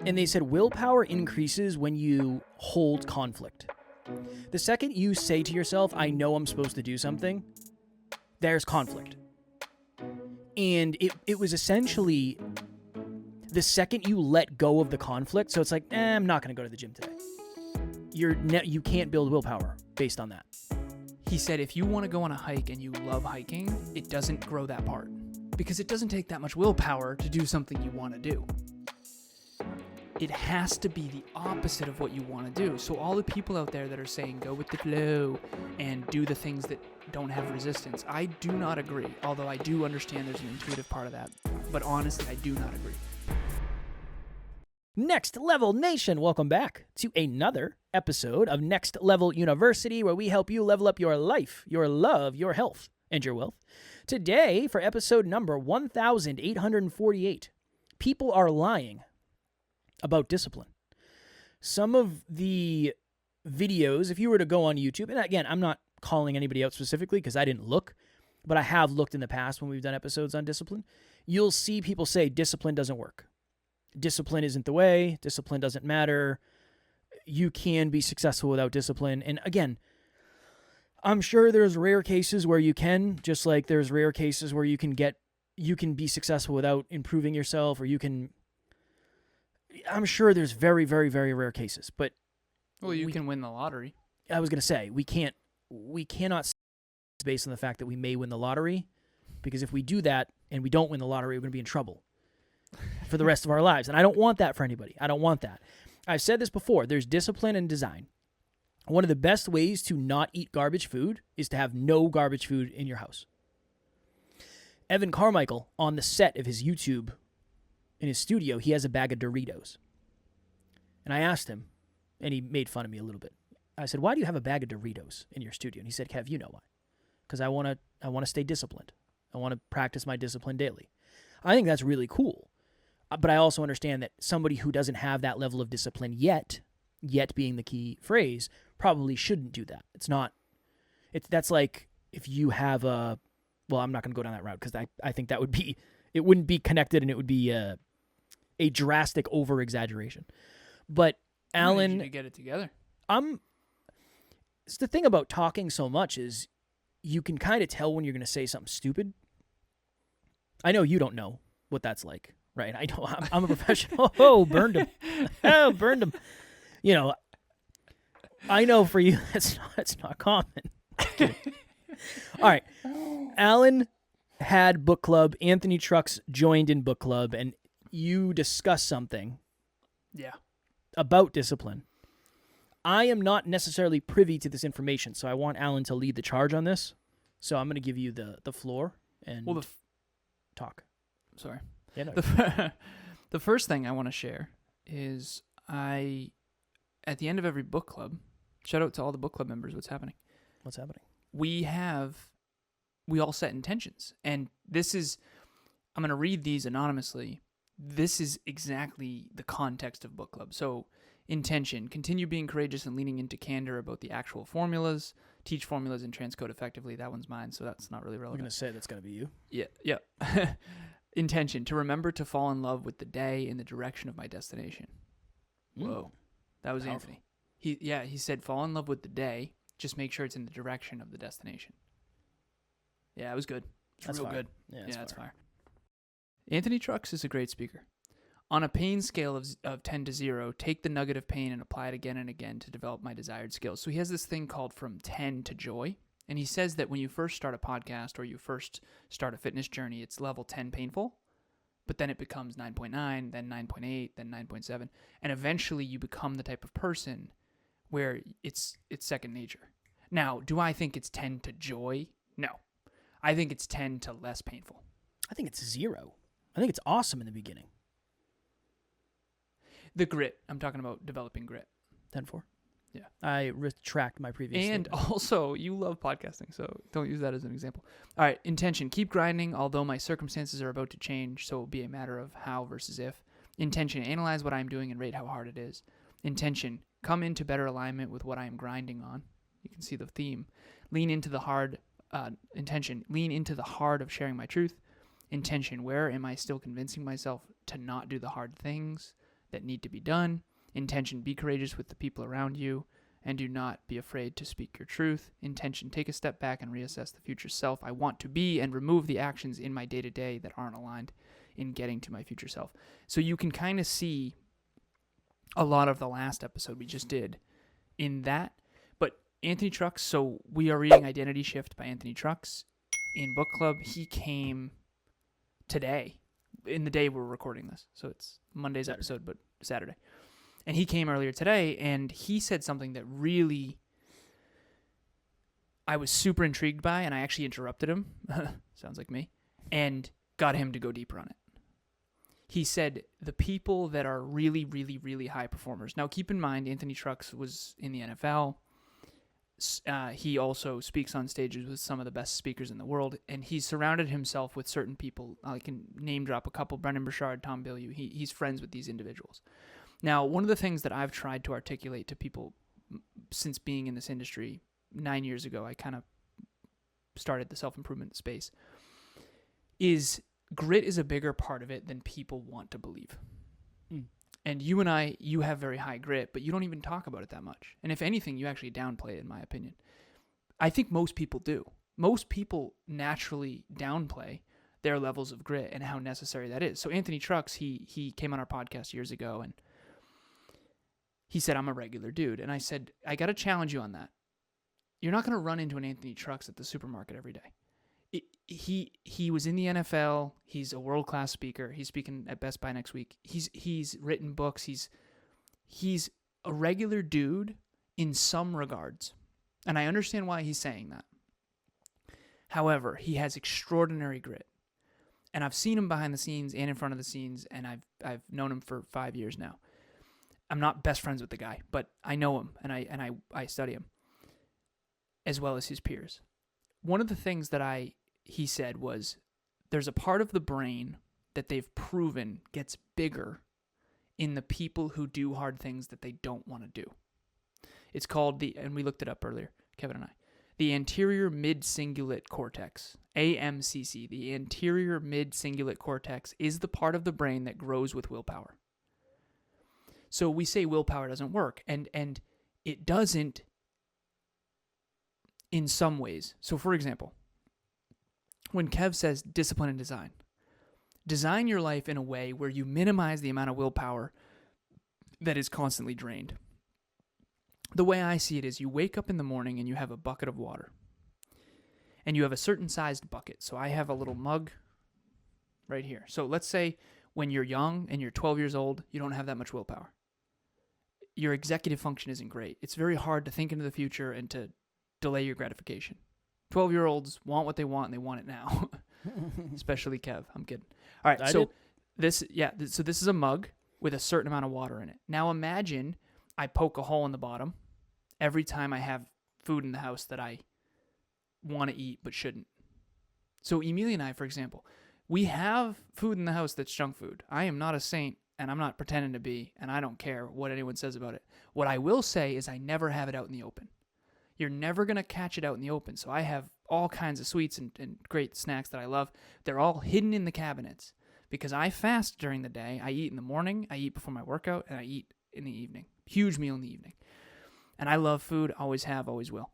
And they said willpower increases when you hold conflict. The second you say to yourself, I know I'm supposed to do something, there's conflict. And it was essentially the second you let go of the conflict, so it's like, I'm not going to go to the gym today. You can't build willpower based on that. He said if you want to go on a hike and you love hiking, it doesn't grow that part. Because it doesn't take that much willpower to do something you want to do. It has to be the opposite of what you want to do. So all the people out there that are saying go with the flow and do the things that don't have resistance, I do not agree. Although I do understand there's an intuitive part of that. But honestly, I do not agree. Next Level Nation, welcome back to another episode of Next Level University, where we help you level up your life, your love, your health, and your wealth. Today, for episode number 1848, people are lying about discipline. Some of the videos, if you were to go on YouTube, and again, I'm not calling anybody out specifically because I didn't look, but I have looked in the past when we've done episodes on discipline, you'll see people say discipline doesn't work. Discipline isn't the way. Discipline doesn't matter. You can be successful without discipline. And again, I'm sure there's rare cases where you can, just like there's rare cases where you can be successful without improving yourself, or I'm sure there's very, very, very rare cases, but you can win the lottery. I was going to say, we cannot based on the fact that we may win the lottery, because if we do that and we don't win the lottery, we're going to be in trouble for the rest of our lives. And I don't want that for anybody. I don't want that. I've said this before. There's discipline and design. One of the best ways to not eat garbage food is to have no garbage food in your house. Evan Carmichael, on the set of his YouTube, in his studio, he has a bag of Doritos. And I asked him, and he made fun of me a little bit. I said, why do you have a bag of Doritos in your studio? And he said, Kev, you know why. Because I want to stay disciplined. I want to practice my discipline daily. I think that's really cool. But I also understand that somebody who doesn't have that level of discipline yet being the key phrase, probably shouldn't do that. That's like if you have I'm not going to go down that route because I think it wouldn't be connected, and it would be a drastic over-exaggeration. But Alan... How did you get it together? It's the thing about talking so much is you can kind of tell when you're going to say something stupid. I know you don't know what that's like, right? I know I'm a professional. Oh, burned him. Oh, burned him. You know, I know for you it's not common. All right. Alan had book club. Anthony Trucks joined in book club, and you discussed something. Yeah. About discipline. I am not necessarily privy to this information, so I want Alan to lead the charge on this. So I'm going to give you the floor and talk. Sorry. Yeah, no. The first thing I want to share is at the end of every book club, shout out to all the book club members, what's happening? What's happening? We all set intentions. And I'm going to read these anonymously. This is exactly the context of book club. So, intention: continue being courageous and leaning into candor about the actual formulas. Teach formulas and transcode effectively. That one's mine, so that's not really relevant. I'm going to say that's going to be you. Yeah. Intention: to remember to fall in love with the day in the direction of my destination. Whoa. That was Powerful. Anthony. He said fall in love with the day. Just make sure it's in the direction of the destination. Yeah, it was good. It's real good. Yeah, that's fire. Anthony Trucks is a great speaker. On a pain scale of 10 to 0, take the nugget of pain and apply it again and again to develop my desired skills. So he has this thing called from 10 to joy. And he says that when you first start a podcast or you first start a fitness journey, it's level 10 painful. But then it becomes 9.9, then 9.8, then 9.7. And eventually you become the type of person where it's second nature. Now, do I think it's 10 to joy? No. I think it's 10 to less painful. I think it's 0. I think it's awesome in the beginning. The grit. I'm talking about developing grit. 10-4. Yeah. I retract my previous And statement. also, you love podcasting, so don't use that as an example. All right, intention. Keep grinding, although my circumstances are about to change, so it will be a matter of how versus if. Intention. Analyze what I'm doing and rate how hard it is. Intention. Come into better alignment with what I am grinding on. You can see the theme. Lean into the hard. Intention. Lean into the hard of sharing my truth. Intention. Where am I still convincing myself to not do the hard things? that need to be done. Intention, be courageous with the people around you, and do not be afraid to speak your truth. Intention, take a step back and reassess the future self I want to be and remove the actions in my day-to-day that aren't aligned in getting to my future self. So you can kind of see a lot of the last episode we just did in that. But Anthony Trucks, so we are reading Identity Shift by Anthony Trucks in book club. He came today, in the day we're recording this. So it's Monday's episode, but Saturday. And he came earlier today, and he said something that really I was super intrigued by, and I actually interrupted him, sounds like me, and got him to go deeper on it. He said the people that are really, really, really high performers. Now, keep in mind, Anthony Trucks was in the NFL. He also speaks on stages with some of the best speakers in the world, and he's surrounded himself with certain people. I can name drop a couple: Brendan Burchard, Tom Bilyeu. He's friends with these individuals. Now, one of the things that I've tried to articulate to people since being in this industry 9 years ago, I kind of started the self-improvement space, is grit is a bigger part of it than people want to believe. And you and I, you have very high grit, but you don't even talk about it that much. And if anything, you actually downplay it, in my opinion. I think most people do. Most people naturally downplay their levels of grit and how necessary that is. So Anthony Trucks, he came on our podcast years ago, and he said, I'm a regular dude. And I said, I got to challenge you on that. You're not going to run into an Anthony Trucks at the supermarket every day. He was in the NFL. He's a world-class speaker. He's speaking at Best Buy next week. He's written books. He's a regular dude in some regards. And I understand why he's saying that. However, he has extraordinary grit. And I've seen him behind the scenes and in front of the scenes, and I've known him for 5 years now. I'm not best friends with the guy, but I know him and I study him as well as his peers. One of the things that he said was there's a part of the brain that they've proven gets bigger in the people who do hard things that they don't want to do. It's called and we looked it up earlier, Kevin and I, the anterior mid-cingulate cortex, AMCC. The anterior mid-cingulate cortex is the part of the brain that grows with willpower. So we say willpower doesn't work, and it doesn't in some ways. So for example, when Kev says discipline and design your life in a way where you minimize the amount of willpower that is constantly drained. The way I see it is you wake up in the morning and you have a bucket of water. And you have a certain sized bucket. So I have a little mug right here. So let's say when you're young and you're 12 years old, you don't have that much willpower. Your executive function isn't great. It's very hard to think into the future and to delay your gratification. 12-year-olds want what they want, and they want it now. Especially Kev. I'm kidding. All right, so this is a mug with a certain amount of water in it. Now imagine I poke a hole in the bottom every time I have food in the house that I want to eat but shouldn't. So Emilia and I, for example, we have food in the house that's junk food. I am not a saint, and I'm not pretending to be, and I don't care what anyone says about it. What I will say is I never have it out in the open. You're never going to catch it out in the open. So I have all kinds of sweets and great snacks that I love. They're all hidden in the cabinets because I fast during the day. I eat in the morning, I eat before my workout, and I eat in the evening. Huge meal in the evening. And I love food, always have, always will.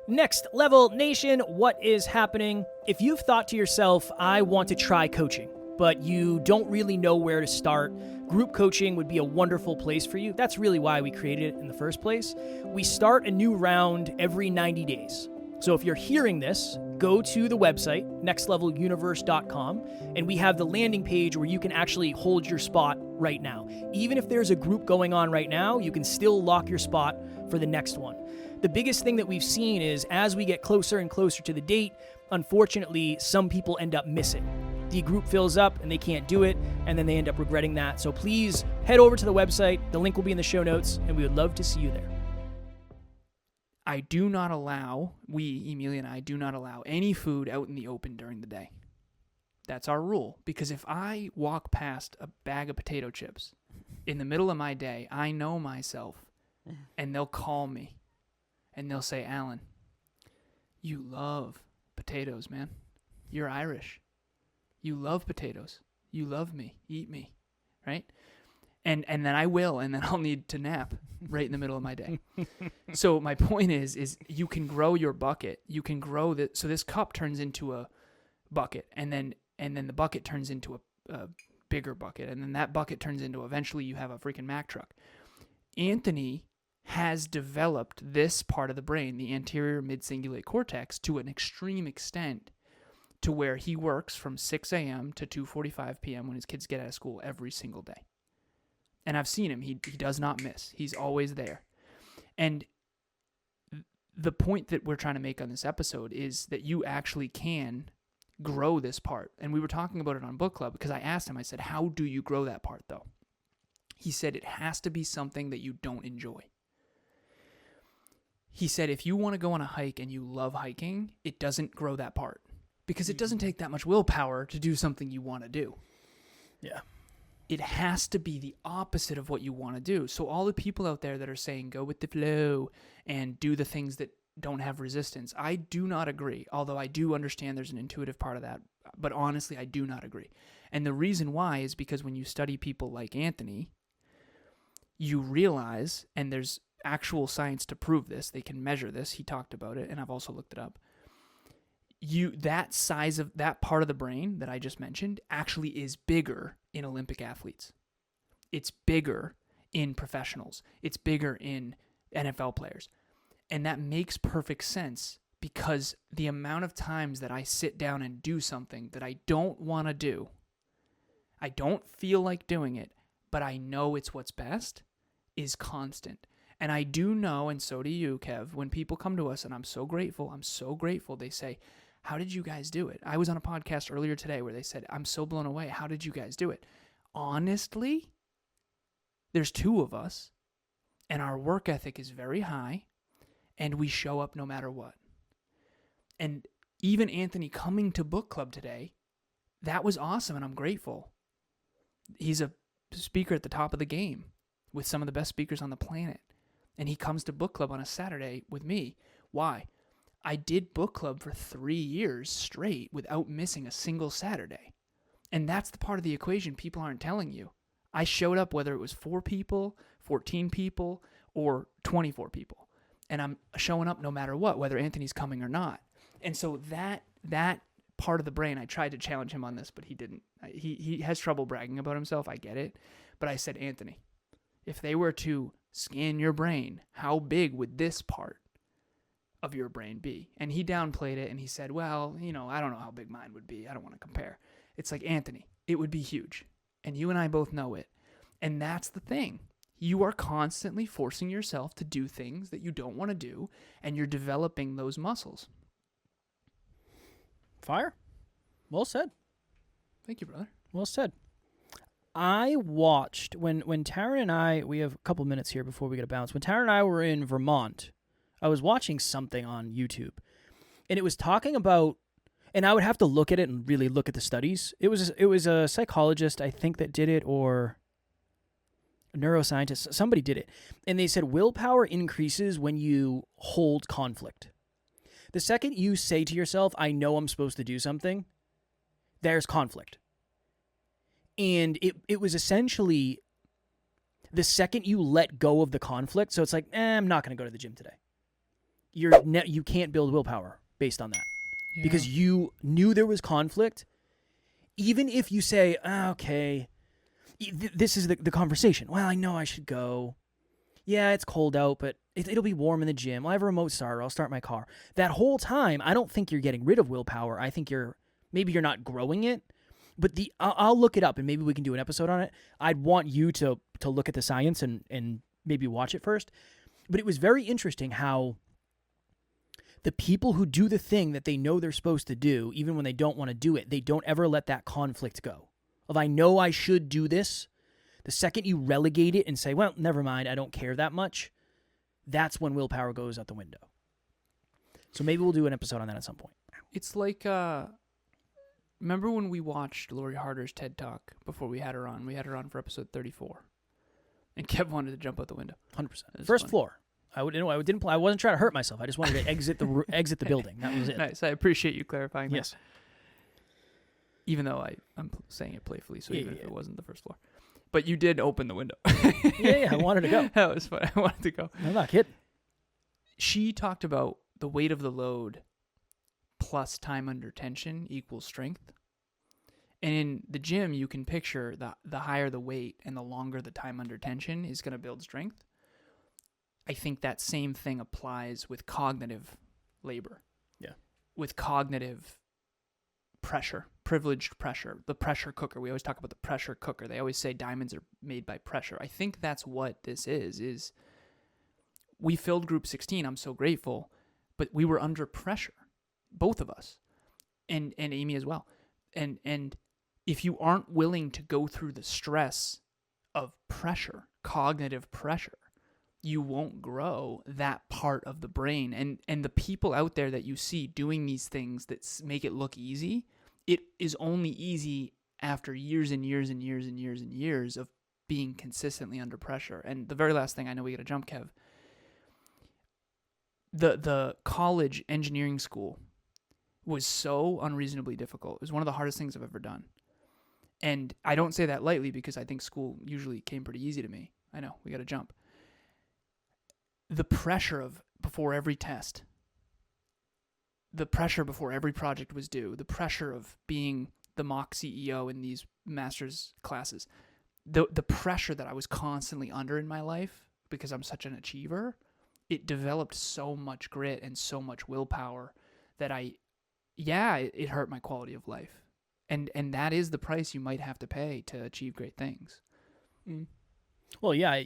Next Level Nation, what is happening? If you've thought to yourself, I want to try coaching, but you don't really know where to start, group coaching would be a wonderful place for you. That's really why we created it in the first place. We start a new round every 90 days. So if you're hearing this, go to the website, nextleveluniverse.com, and we have the landing page where you can actually hold your spot right now. Even if there's a group going on right now, you can still lock your spot for the next one. The biggest thing that we've seen is as we get closer and closer to the date, unfortunately, some people end up missing. The group fills up and they can't do it, and then they end up regretting that. So please head over to the website. The link will be in the show notes, and we would love to see you there. I do not allow, Emilia and I, do not allow any food out in the open during the day. That's our rule. Because if I walk past a bag of potato chips in the middle of my day, I know myself, and they'll call me, and they'll say, Alan, you love potatoes, man. You're Irish. You love potatoes. You love me. Eat me. Right? And then I will, and then I'll need to nap right in the middle of my day. So my point is you can grow your bucket. You can grow that. So this cup turns into a bucket, and then the bucket turns into a bigger bucket, and then that bucket turns into, eventually you have a freaking Mack truck. Anthony has developed this part of the brain, the anterior mid-cingulate cortex, to an extreme extent, to where he works from 6 a.m. to 2:45 p.m. when his kids get out of school every single day. And I've seen him. He does not miss. He's always there. And the point that we're trying to make on this episode is that you actually can grow this part. And we were talking about it on book club, because I asked him, I said, how do you grow that part though? He said it has to be something that you don't enjoy. He said if you want to go on a hike and you love hiking, it doesn't grow that part, because it doesn't take that much willpower to do something you want to do. Yeah. It has to be the opposite of what you want to do. So all the people out there that are saying go with the flow and do the things that don't have resistance, I do not agree. Although I do understand there's an intuitive part of that, but honestly, I do not agree. And the reason why is because when you study people like Anthony, you realize, and there's actual science to prove this, they can measure this, he talked about it, and I've also looked it up. That size of that part of the brain that I just mentioned actually is bigger in Olympic athletes. It's bigger in professionals. It's bigger in NFL players. And that makes perfect sense, because the amount of times that I sit down and do something that I don't want to do, I don't feel like doing it, but I know it's what's best, is constant. And I do know, and so do you, Kev, when people come to us, and I'm so grateful, they say, how did you guys do it? I was on a podcast earlier today where they said, I'm so blown away. How did you guys do it? Honestly, there's two of us, and our work ethic is very high, and we show up no matter what. And even Anthony coming to book club today, that was awesome, and I'm grateful. He's a speaker at the top of the game with some of the best speakers on the planet. And he comes to book club on a Saturday with me. Why? I did book club for 3 years straight without missing a single Saturday. And that's the part of the equation people aren't telling you. I showed up whether it was 4 people, 14 people, or 24 people. And I'm showing up no matter what, whether Anthony's coming or not. And so that part of the brain, I tried to challenge him on this, but he didn't. He has trouble bragging about himself. I get it. But I said, Anthony, if they were to scan your brain, how big would this part of your brain be? And he downplayed it, and he said, well, I don't know how big mine would be. I don't want to compare. It's like, Anthony, it would be huge. And you and I both know it. And that's the thing. You are constantly forcing yourself to do things that you don't want to do, and you're developing those muscles. Fire. Well said. Thank you, brother. Well said. I watched, when Tara and I, we have a couple minutes here before we get a bounce. When Tara and I were in Vermont, I was watching something on YouTube, and it was talking about, and I would have to look at it and really look at the studies. It was a psychologist, I think, that did it, or a neuroscientist. Somebody did it, and they said willpower increases when you hold conflict. The second you say to yourself, I know I'm supposed to do something, there's conflict. And it was essentially the second you let go of the conflict, so it's like, I'm not going to go to the gym today. You can't build willpower based on that. Yeah. Because you knew there was conflict. Even if you say, okay, this is the conversation. Well, I know I should go. Yeah, it's cold out, but it'll be warm in the gym. I'll have a remote starter. I'll start my car. That whole time, I don't think you're getting rid of willpower. I think maybe you're not growing it. But I'll look it up, and maybe we can do an episode on it. I'd want you to look at the science and maybe watch it first. But it was very interesting how the people who do the thing that they know they're supposed to do, even when they don't want to do it, they don't ever let that conflict go. Of, I know I should do this. The second you relegate it and say, well, never mind, I don't care that much, that's when willpower goes out the window. So maybe we'll do an episode on that at some point. It's like... Remember when we watched Lori Harder's TED Talk before we had her on? We had her on for episode 34. And Kev wanted to jump out the window. 100%. First floor. I wasn't trying to hurt myself. I just wanted to exit the building. That was it. Nice. I appreciate you clarifying that. Yes. Even though I'm saying it playfully, so even if it wasn't the first floor. But you did open the window. Yeah, I wanted to go. That was fun. I wanted to go. I'm not kidding. She talked about the weight of the load plus time under tension equals strength. And in the gym, you can picture the higher the weight and the longer the time under tension is going to build strength. I think that same thing applies with cognitive labor. Yeah. With cognitive pressure, privileged pressure, the pressure cooker. We always talk about the pressure cooker. They always say diamonds are made by pressure. I think that's what this is we filled group 16. I'm so grateful, but we were under pressure, both of us, and Amy as well. And if you aren't willing to go through the stress of pressure, cognitive pressure, you won't grow that part of the brain. And the people out there that you see doing these things that make it look easy, it is only easy after years and years and years and years and years of being consistently under pressure. And the very last thing, I know we got to jump, Kev. The college engineering school was so unreasonably difficult. It was one of the hardest things I've ever done. And I don't say that lightly because I think school usually came pretty easy to me. I know, we got to jump. The pressure of before every test, the pressure before every project was due, the pressure of being the mock CEO in these master's classes, the pressure that I was constantly under in my life because I'm such an achiever, it developed so much grit and so much willpower that it hurt my quality of life. And that is the price you might have to pay to achieve great things. Mm. Well, yeah,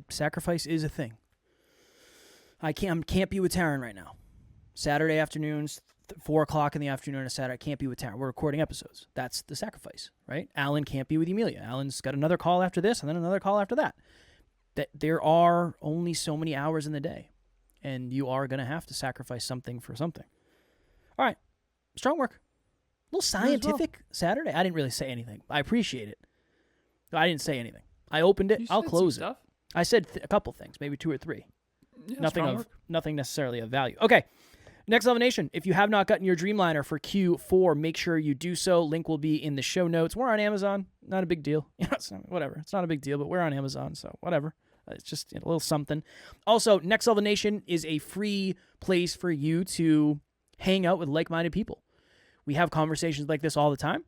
sacrifice is a thing. I can't be with Taryn right now. Saturday afternoons, 4 o'clock in the afternoon on a Saturday, I can't be with Taryn. We're recording episodes. That's the sacrifice, right? Alan can't be with Emilia. Alan's got another call after this and then another call after that. That there are only so many hours in the day, and you are going to have to sacrifice something for something. All right. Strong work. A little scientific Saturday. I didn't really say anything. I appreciate it. I didn't say anything. I opened it. I'll close it. I said a couple things, maybe 2 or 3. Yeah, nothing necessarily of value. Okay. Next Level Nation, if you have not gotten your Dreamliner for Q4, make sure you do so. Link will be in the show notes. We're on Amazon. Not a big deal. Whatever. It's not a big deal, but we're on Amazon, so whatever. It's just a little something. Also, Next Level Nation is a free place for you to hang out with like-minded people. We have conversations like this all the time.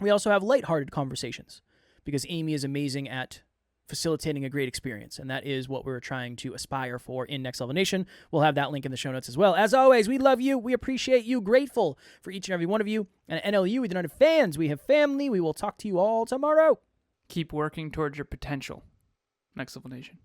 We also have lighthearted conversations because Amy is amazing at facilitating a great experience, and that is what we're trying to aspire for in Next Level Nation. We'll have that link in the show notes as well. As always, we love you. We appreciate you. Grateful for each and every one of you. And at NLU, we do not have fans. We have family. We will talk to you all tomorrow. Keep working towards your potential. Next Level Nation.